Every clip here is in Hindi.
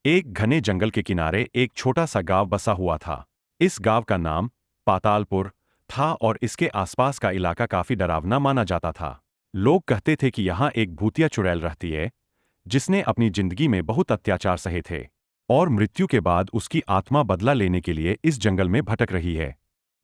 एक घने जंगल के किनारे एक छोटा सा गांव बसा हुआ था। इस गांव का नाम पातालपुर था और इसके आसपास का इलाका काफी डरावना माना जाता था। लोग कहते थे कि यहाँ एक भूतिया चुड़ैल रहती है, जिसने अपनी जिंदगी में बहुत अत्याचार सहे थे और मृत्यु के बाद उसकी आत्मा बदला लेने के लिए इस जंगल में भटक रही है।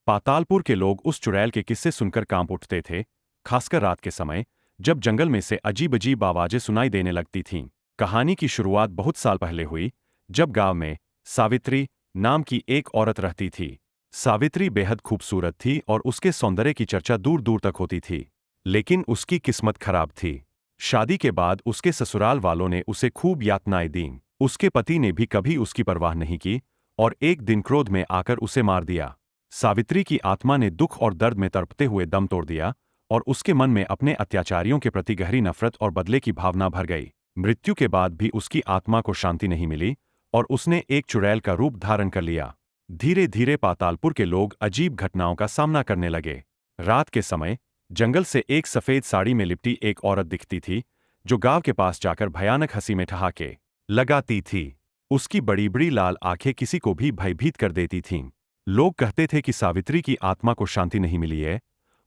पातालपुर के लोग उस चुड़ैल के किस्से सुनकर कांप उठते थे, खासकर रात के समय, जब जंगल में से अजीब अजीब आवाजें सुनाई देने लगती थीं। कहानी की शुरुआत बहुत साल पहले हुई, जब गांव में सावित्री नाम की एक औरत रहती थी। सावित्री बेहद खूबसूरत थी और उसके सौंदर्य की चर्चा दूर दूर तक होती थी। लेकिन उसकी किस्मत खराब थी। शादी के बाद उसके ससुराल वालों ने उसे खूब यातनाएं दीं। उसके पति ने भी कभी उसकी परवाह नहीं की और एक दिन क्रोध में आकर उसे मार दिया। सावित्री की आत्मा ने दुख और दर्द में तड़पते हुए दम तोड़ दिया और उसके मन में अपने अत्याचारियों के प्रति गहरी नफरत और बदले की भावना भर गई। मृत्यु के बाद भी उसकी आत्मा को शांति नहीं मिली और उसने एक चुड़ैल का रूप धारण कर लिया। धीरे धीरे पातालपुर के लोग अजीब घटनाओं का सामना करने लगे। रात के समय जंगल से एक सफेद साड़ी में लिपटी एक औरत दिखती थी, जो गांव के पास जाकर भयानक हंसी में ठहाके लगाती थी। उसकी बड़ी बड़ी लाल आंखें किसी को भी भयभीत कर देती थीं। लोग कहते थे कि सावित्री की आत्मा को शांति नहीं मिली है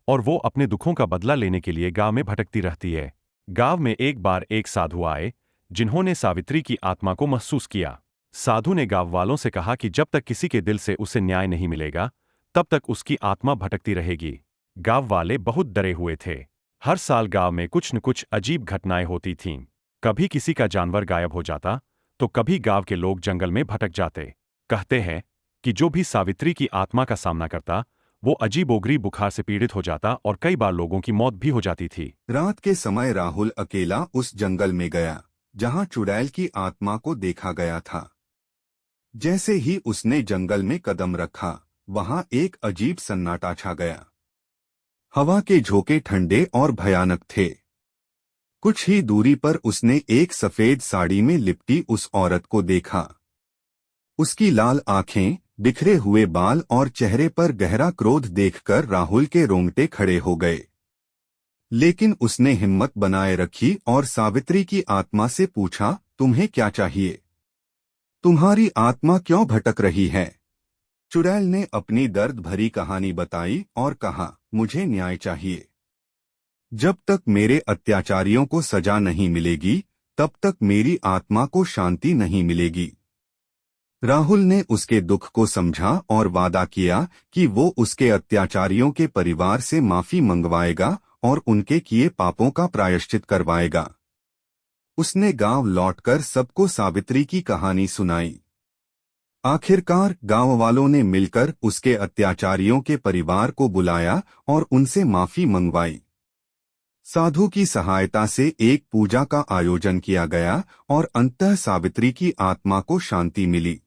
और वो अपने दुखों का बदला लेने के लिए गांव में भटकती रहती है। गांव में एक बार एक साधु आए, जिन्होंने सावित्री की आत्मा को महसूस किया। साधु ने गांव वालों से कहा कि जब तक किसी के दिल से उसे न्याय नहीं मिलेगा, तब तक उसकी आत्मा भटकती रहेगी। गांव वाले बहुत डरे हुए थे। हर साल गांव में कुछ न कुछ अजीब घटनाएं होती थीं। कभी किसी का जानवर गायब हो जाता, तो कभी गांव के लोग जंगल में भटक जाते। कहते हैं कि जो भी सावित्री की आत्मा का सामना करता, वो अजीबोगरीब बुखार से पीड़ित हो जाता और कई बार लोगों की मौत भी हो जाती थी। रात के समय राहुल अकेला उस जंगल में गया जहां चुड़ैल की आत्मा को देखा गया था। जैसे ही उसने जंगल में कदम रखा, वहां एक अजीब सन्नाटा छा गया। हवा के झोंके ठंडे और भयानक थे। कुछ ही दूरी पर उसने एक सफेद साड़ी में लिपटी उस औरत को देखा। उसकी लाल आंखें, बिखरे हुए बाल और चेहरे पर गहरा क्रोध देखकर राहुल के रोंगटे खड़े हो गए। लेकिन उसने हिम्मत बनाए रखी और सावित्री की आत्मा से पूछा, तुम्हें क्या चाहिए? तुम्हारी आत्मा क्यों भटक रही है? चुड़ैल ने अपनी दर्द भरी कहानी बताई और कहा, मुझे न्याय चाहिए। जब तक मेरे अत्याचारियों को सजा नहीं मिलेगी, तब तक मेरी आत्मा को शांति नहीं मिलेगी। राहुल ने उसके दुख को समझा और वादा किया कि वो उसके अत्याचारियों के परिवार से माफी मंगवाएगा और उनके किए पापों का प्रायश्चित करवाएगा। उसने गांव लौटकर सबको सावित्री की कहानी सुनाई। आखिरकार गांव वालों ने मिलकर उसके अत्याचारियों के परिवार को बुलाया और उनसे माफी मंगवाई। साधु की सहायता से एक पूजा का आयोजन किया गया और अंततः सावित्री की आत्मा को शांति मिली।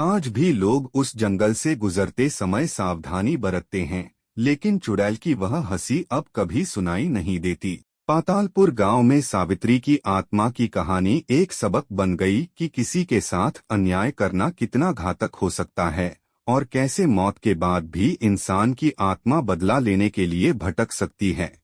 आज भी लोग उस जंगल से गुजरते समय सावधानी बरतते हैं, लेकिन चुड़ैल की वह हंसी अब कभी सुनाई नहीं देती। पातालपुर गांव में सावित्री की आत्मा की कहानी एक सबक बन गई कि किसी के साथ अन्याय करना कितना घातक हो सकता है और कैसे मौत के बाद भी इंसान की आत्मा बदला लेने के लिए भटक सकती है।